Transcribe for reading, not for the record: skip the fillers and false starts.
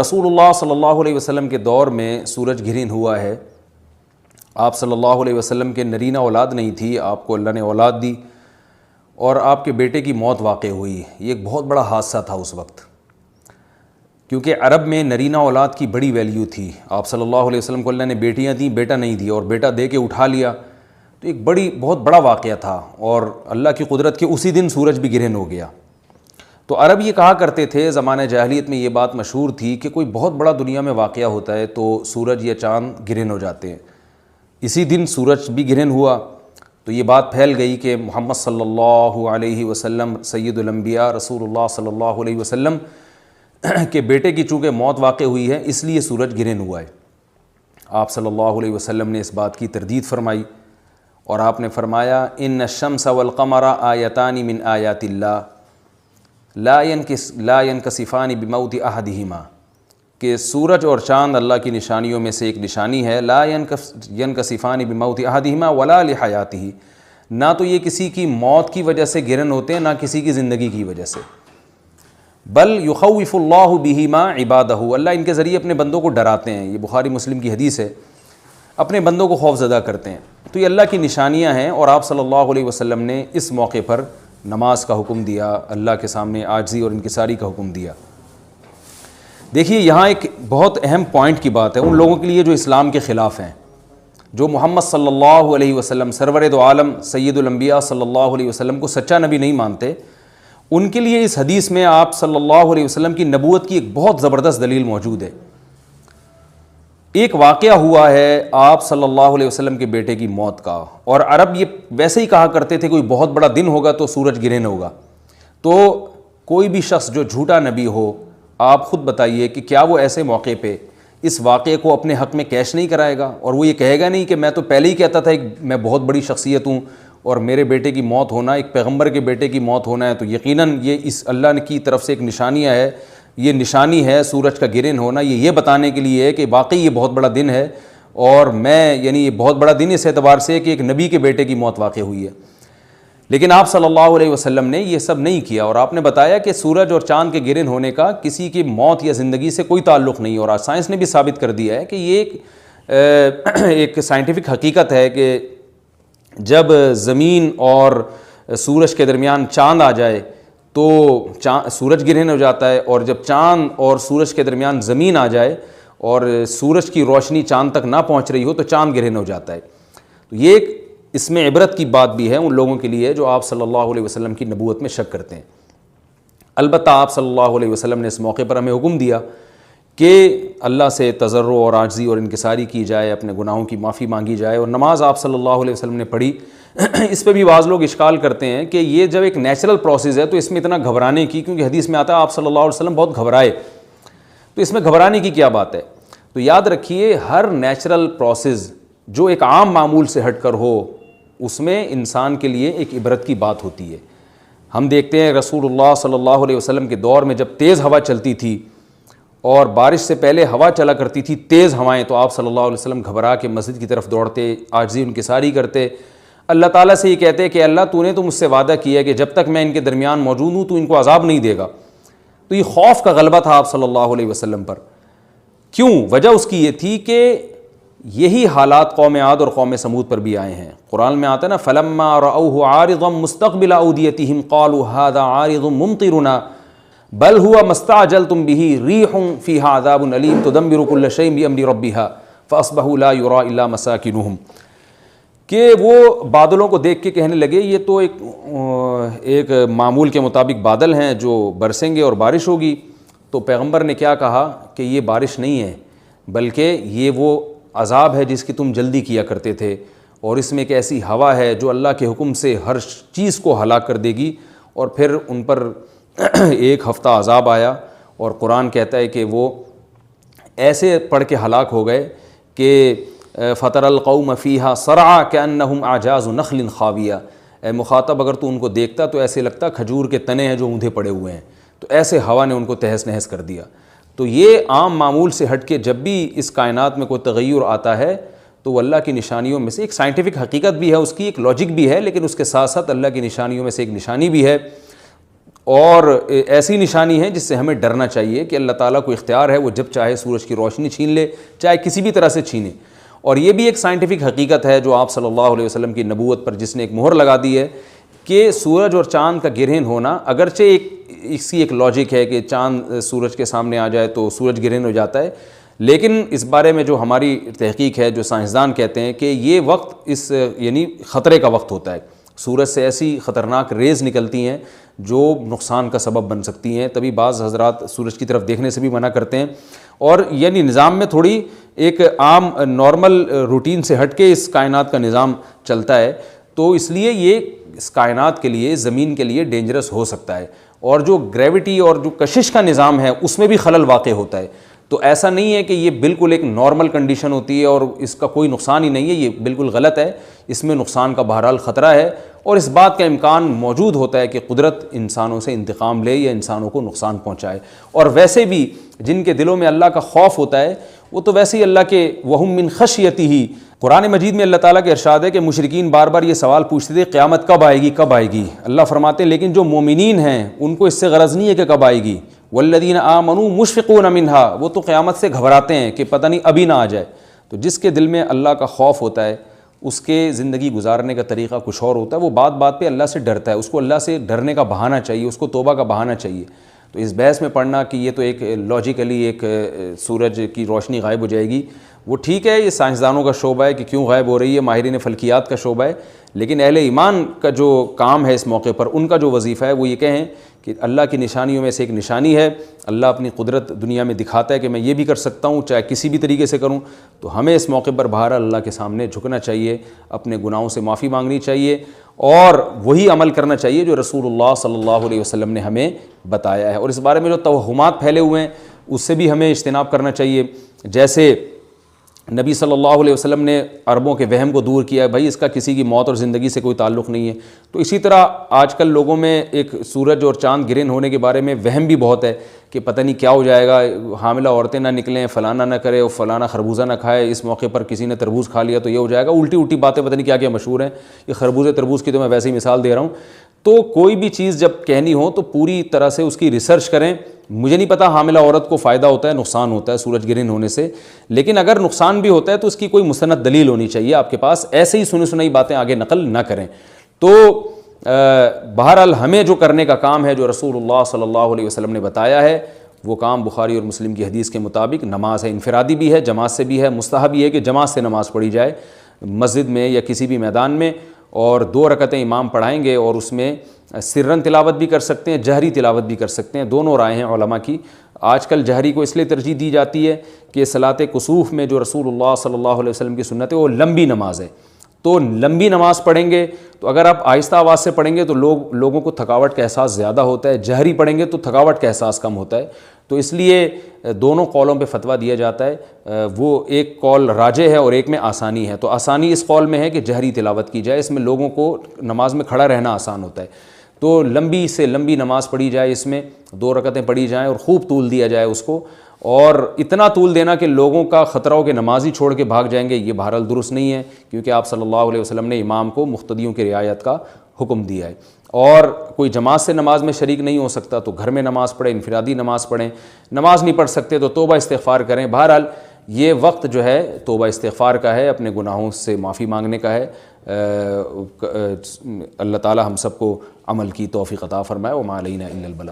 رسول اللہ صلی اللہ علیہ وسلم کے دور میں سورج گرہن ہوا ہے۔ آپ صلی اللہ علیہ وسلم کے نرینہ اولاد نہیں تھی، آپ کو اللہ نے اولاد دی اور آپ کے بیٹے کی موت واقع ہوئی۔ یہ ایک بہت بڑا حادثہ تھا اس وقت، کیونکہ عرب میں نرینہ اولاد کی بڑی ویلیو تھی۔ آپ صلی اللہ علیہ وسلم کو اللہ نے بیٹیاں دیں، بیٹا نہیں دیا، اور بیٹا دے کے اٹھا لیا، تو ایک بہت بڑا واقعہ تھا، اور اللہ کی قدرت کے اسی دن سورج بھی گرہن ہو گیا۔ تو عرب یہ کہا کرتے تھے، زمانہ جاہلیت میں یہ بات مشہور تھی کہ کوئی بہت بڑا دنیا میں واقعہ ہوتا ہے تو سورج یا چاند گرہن ہو جاتے ہیں۔ اسی دن سورج بھی گرہن ہوا تو یہ بات پھیل گئی کہ محمد صلی اللہ علیہ وسلم سید الانبیاء رسول اللہ صلی اللہ علیہ وسلم کے بیٹے کی چونکہ موت واقع ہوئی ہے، اس لیے سورج گرہن ہوا ہے۔ آپ صلی اللہ علیہ وسلم نے اس بات کی تردید فرمائی اور آپ نے فرمایا ان الشمس والقمر آیتان من آیات اللہ لا ينکسفان بموت احدہما، کہ سورج اور چاند اللہ کی نشانیوں میں سے ایک نشانی ہے، لا ينکسفان بموت احدہما ولا لحیاتہ، نہ تو یہ کسی کی موت کی وجہ سے گرہن ہوتے ہیں، نہ کسی کی زندگی کی وجہ سے، بل یخوف اللہ بہما عبادہ، اللہ ان کے ذریعے اپنے بندوں کو ڈراتے ہیں۔ یہ بخاری مسلم کی حدیث ہے، اپنے بندوں کو خوف زدہ کرتے ہیں۔ تو یہ اللہ کی نشانیاں ہیں، اور آپ صلی اللہ علیہ وسلم نے اس موقع پر نماز کا حکم دیا، اللہ کے سامنے عاجزی اور انکساری کا حکم دیا۔ دیکھیے یہاں ایک بہت اہم پوائنٹ کی بات ہے ان لوگوں کے لیے جو اسلام کے خلاف ہیں، جو محمد صلی اللہ علیہ وسلم سرور دو عالم سید الانبیاء صلی اللہ علیہ وسلم کو سچا نبی نہیں مانتے۔ ان کے لیے اس حدیث میں آپ صلی اللہ علیہ وسلم کی نبوت کی ایک بہت زبردست دلیل موجود ہے۔ ایک واقعہ ہوا ہے آپ صلی اللہ علیہ وسلم کے بیٹے کی موت کا، اور عرب یہ ویسے ہی کہا کرتے تھے کوئی بہت بڑا دن ہوگا تو سورج گرہن ہوگا۔ تو کوئی بھی شخص جو جھوٹا نبی ہو، آپ خود بتائیے کہ کیا وہ ایسے موقع پہ اس واقعے کو اپنے حق میں کیش نہیں کرائے گا، اور وہ یہ کہے گا نہیں کہ میں تو پہلے ہی کہتا تھا میں بہت بڑی شخصیت ہوں اور میرے بیٹے کی موت ہونا، ایک پیغمبر کے بیٹے کی موت ہونا ہے تو یقیناً یہ اس اللہ کی طرف سے ایک نشانیاں ہے، یہ نشانی ہے سورج کا گرہن ہونا، یہ بتانے کے لیے ہے کہ واقعی یہ بہت بڑا دن ہے، اور یعنی یہ بہت بڑا دن اس اعتبار سے کہ ایک نبی کے بیٹے کی موت واقع ہوئی ہے۔ لیکن آپ صلی اللہ علیہ وسلم نے یہ سب نہیں کیا، اور آپ نے بتایا کہ سورج اور چاند کے گرہن ہونے کا کسی کی موت یا زندگی سے کوئی تعلق نہیں، اور آج سائنس نے بھی ثابت کر دیا ہے کہ یہ ایک سائنٹیفک حقیقت ہے کہ جب زمین اور سورج کے درمیان چاند آ جائے تو سورج گرہن ہو جاتا ہے، اور جب چاند اور سورج کے درمیان زمین آ جائے اور سورج کی روشنی چاند تک نہ پہنچ رہی ہو تو چاند گرہن ہو جاتا ہے۔ تو یہ ایک اس میں عبرت کی بات بھی ہے ان لوگوں کے لیے جو آپ صلی اللہ علیہ وسلم کی نبوت میں شک کرتے ہیں۔ البتہ آپ صلی اللہ علیہ وسلم نے اس موقع پر ہمیں حکم دیا کہ اللہ سے تضرع اور عاجزی اور انکساری کی جائے، اپنے گناہوں کی معافی مانگی جائے، اور نماز آپ صلی اللہ علیہ وسلم نے پڑھی۔ اس پہ بھی بعض لوگ اشکال کرتے ہیں کہ یہ جب ایک نیچرل پروسیس ہے تو اس میں اتنا گھبرانے کی، کیونکہ حدیث میں آتا ہے آپ صلی اللہ علیہ وسلم بہت گھبرائے، تو اس میں گھبرانے کی کیا بات ہے؟ تو یاد رکھیے ہر نیچرل پروسیس جو ایک عام معمول سے ہٹ کر ہو اس میں انسان کے لیے ایک عبرت کی بات ہوتی ہے۔ ہم دیکھتے ہیں رسول اللہ صلی اللہ علیہ وسلم کے دور میں جب تیز ہوا چلتی تھی اور بارش سے پہلے ہوا چلا کرتی تھی تیز ہوائیں، تو آپ صلی اللہ علیہ وسلم گھبرا کے مسجد کی طرف دوڑتے، عاجزی انکساری کرتے، اللہ تعالیٰ سے یہ کہتے کہ اللہ تو نے تو مجھ سے وعدہ کیا کہ جب تک میں ان کے درمیان موجود ہوں تو ان کو عذاب نہیں دے گا۔ تو یہ خوف کا غلبہ تھا آپ صلی اللہ علیہ وسلم پر۔ کیوں؟ وجہ اس کی یہ تھی کہ یہی حالات قوم عاد اور قوم سمود پر بھی آئے ہیں۔ قرآن میں آتا ہے نا فلما رأوه عارضا مستقبل اودیتهم قالوا هذا عارض ممطرنا بل هو ما استعجلتم به ريح فيها عذاب أليم تدمر كل شيء بأمر ربها فأصبحوا لا يرى إلا مساكنهم، کہ وہ بادلوں کو دیکھ کے کہنے لگے یہ تو ایک معمول کے مطابق بادل ہیں جو برسیں گے اور بارش ہوگی۔ تو پیغمبر نے کیا کہا کہ یہ بارش نہیں ہے بلکہ یہ وہ عذاب ہے جس کی تم جلدی کیا کرتے تھے، اور اس میں ایک ایسی ہوا ہے جو اللہ کے حکم سے ہر چیز کو ہلاک کر دے گی۔ اور پھر ان پر ایک ہفتہ عذاب آیا، اور قرآن کہتا ہے کہ وہ ایسے پڑھ کے ہلاک ہو گئے کہ فَتَرَ الْقَوْمَ فِيهَا صَرْعَىٰ كَأَنَّهُمْ أَعْجَازُ نَخْلٍ خَاوِيَةٍ، اے مخاطب اگر تو ان کو دیکھتا تو ایسے لگتا کھجور کے تنے ہیں جو اوندھے پڑے ہوئے ہیں، تو ایسے ہوا نے ان کو تہس نہس کر دیا۔ تو یہ عام معمول سے ہٹ کے جب بھی اس کائنات میں کوئی تغیر آتا ہے تو وہ اللہ کی نشانیوں میں سے ایک سائنٹیفک حقیقت بھی ہے، اس کی ایک لاجک بھی ہے، لیکن اس کے ساتھ ساتھ اللہ کی نشانیوں میں سے ایک نشانی بھی ہے۔ اور ایسی نشانی ہے جس سے ہمیں ڈرنا چاہیے کہ اللہ تعالیٰ کو اختیار ہے، وہ جب چاہے سورج کی روشنی چھین لے، چاہے کسی بھی طرح سے چھینے۔ اور یہ بھی ایک سائنٹیفک حقیقت ہے جو آپ صلی اللہ علیہ وسلم کی نبوت پر جس نے ایک مہر لگا دی ہے کہ سورج اور چاند کا گرہن ہونا، اگرچہ اس کی ایک لاجک ہے کہ چاند سورج کے سامنے آ جائے تو سورج گرہن ہو جاتا ہے، لیکن اس بارے میں جو ہماری تحقیق ہے، جو سائنسدان کہتے ہیں کہ یہ وقت یعنی خطرے کا وقت ہوتا ہے، سورج سے ایسی خطرناک ریز نکلتی ہیں جو نقصان کا سبب بن سکتی ہیں، تبھی بعض حضرات سورج کی طرف دیکھنے سے بھی منع کرتے ہیں۔ اور یعنی نظام میں تھوڑی ایک عام نارمل روٹین سے ہٹ کے اس کائنات کا نظام چلتا ہے، تو اس لیے یہ اس کائنات کے لیے، زمین کے لیے ڈینجرس ہو سکتا ہے، اور جو گریوٹی اور جو کشش کا نظام ہے اس میں بھی خلل واقع ہوتا ہے۔ تو ایسا نہیں ہے کہ یہ بالکل ایک نارمل کنڈیشن ہوتی ہے اور اس کا کوئی نقصان ہی نہیں ہے، یہ بالکل غلط ہے، اس میں نقصان کا بہرحال خطرہ ہے، اور اس بات کا امکان موجود ہوتا ہے کہ قدرت انسانوں سے انتقام لے یا انسانوں کو نقصان پہنچائے۔ اور ویسے بھی جن کے دلوں میں اللہ کا خوف ہوتا ہے وہ تو ویسے ہی اللہ کے وہم من خشیتہ، قرآن مجید میں اللہ تعالیٰ کے ارشاد ہے کہ مشرکین بار بار یہ سوال پوچھتے تھے قیامت کب آئے گی کب آئے گی، اللہ فرماتے ہیں لیکن جو مومنین ہیں ان کو اس سے غرض نہیں ہے کہ کب آئے گی، والذین آمنوا مشفقون منہا، وہ تو قیامت سے گھبراتے ہیں کہ پتہ نہیں ابھی نہ آ جائے۔ تو جس کے دل میں اللہ کا خوف ہوتا ہے اس کے زندگی گزارنے کا طریقہ کچھ اور ہوتا ہے، وہ بات بات پہ اللہ سے ڈرتا ہے، اس کو اللہ سے ڈرنے کا بہانہ چاہیے، اس کو توبہ کا بہانہ چاہیے۔ تو اس بحث میں پڑھنا کہ یہ تو ایک لاجیکلی ایک سورج کی روشنی غائب ہو جائے گی، وہ ٹھیک ہے، یہ سائنسدانوں کا شعبہ ہے کہ کیوں غائب ہو رہی ہے، ماہرین فلکیات کا شعبہ ہے، لیکن اہل ایمان کا جو کام ہے اس موقع پر، ان کا جو وظیفہ ہے وہ یہ کہیں کہ اللہ کی نشانیوں میں سے ایک نشانی ہے، اللہ اپنی قدرت دنیا میں دکھاتا ہے کہ میں یہ بھی کر سکتا ہوں چاہے کسی بھی طریقے سے کروں، تو ہمیں اس موقع پر بہرحال اللہ کے سامنے جھکنا چاہیے، اپنے گناہوں سے معافی مانگنی چاہیے، اور وہی عمل کرنا چاہیے جو رسول اللہ صلی اللہ علیہ وسلم نے ہمیں بتایا ہے۔ اور اس بارے میں جو توہمات پھیلے ہوئے ہیں اس سے بھی ہمیں اجتناب کرنا چاہیے، جیسے نبی صلی اللہ علیہ وسلم نے عربوں کے وہم کو دور کیا ہے، بھائی اس کا کسی کی موت اور زندگی سے کوئی تعلق نہیں ہے، تو اسی طرح آج کل لوگوں میں ایک سورج اور چاند گرہن ہونے کے بارے میں وہم بھی بہت ہے کہ پتہ نہیں کیا ہو جائے گا، حاملہ عورتیں نہ نکلیں، فلانا نہ کرے اور فلانا خربوزہ نہ کھائے، اس موقع پر کسی نے تربوز کھا لیا تو یہ ہو جائے گا، الٹی باتیں پتہ نہیں کیا کیا مشہور ہیں، یہ خربوزے تربوز کی تو میں ویسے ہی مثال دے رہا ہوں۔ تو کوئی بھی چیز جب کہنی ہو تو پوری طرح سے اس کی ریسرچ کریں۔ مجھے نہیں پتا حاملہ عورت کو فائدہ ہوتا ہے نقصان ہوتا ہے سورج گرہن ہونے سے، لیکن اگر نقصان بھی ہوتا ہے تو اس کی کوئی مستند دلیل ہونی چاہیے آپ کے پاس، ایسے ہی سنی باتیں آگے نقل نہ کریں۔ تو بہرحال ہمیں جو کرنے کا کام ہے، جو رسول اللہ صلی اللہ علیہ وسلم نے بتایا ہے، وہ کام بخاری اور مسلم کی حدیث کے مطابق نماز ہے، انفرادی بھی ہے، جماعت سے بھی ہے، مستحب یہ ہے کہ جماعت سے نماز پڑھی جائے مسجد میں یا کسی بھی میدان میں، اور 2 رکعتیں امام پڑھائیں گے اور اس میں سرن تلاوت بھی کر سکتے ہیں، جہری تلاوت بھی کر سکتے ہیں، دونوں رائے ہیں علماء کی۔ آج کل جہری کو اس لیے ترجیح دی جاتی ہے کہ صلاۃ کسوف میں جو رسول اللہ صلی اللہ علیہ وسلم کی سنت ہے وہ لمبی نماز ہے، تو لمبی نماز پڑھیں گے تو اگر آپ آہستہ آواز سے پڑھیں گے تو لوگوں کو تھکاوٹ کا احساس زیادہ ہوتا ہے، جہری پڑھیں گے تو تھکاوٹ کا احساس کم ہوتا ہے، تو اس لیے دونوں قولوں پہ فتویٰ دیا جاتا ہے۔ وہ ایک قول راجح ہے اور ایک میں آسانی ہے، تو آسانی اس قول میں ہے کہ جہری تلاوت کی جائے، اس میں لوگوں کو نماز میں کھڑا رہنا آسان ہوتا ہے، تو لمبی سے لمبی نماز پڑھی جائے، اس میں 2 رکعتیں پڑھی جائیں اور خوب طول دیا جائے اس کو، اور اتنا طول دینا کہ لوگوں کا خطرہ ہو کہ نماز ہی چھوڑ کے بھاگ جائیں گے، یہ بہرحال درست نہیں ہے، کیونکہ آپ صلی اللہ علیہ وسلم نے امام کو مقتدیوں کی رعایت کا حکم دیا ہے۔ اور کوئی جماعت سے نماز میں شریک نہیں ہو سکتا تو گھر میں نماز پڑھیں، انفرادی نماز پڑھیں، نماز نہیں پڑھ سکتے تو توبہ استغفار کریں۔ بہرحال یہ وقت جو ہے توبہ استغفار کا ہے، اپنے گناہوں سے معافی مانگنے کا ہے۔ اللہ تعالی ہم سب کو عمل کی توفیق عطا فرمائے، وما علینا الا البلاغ۔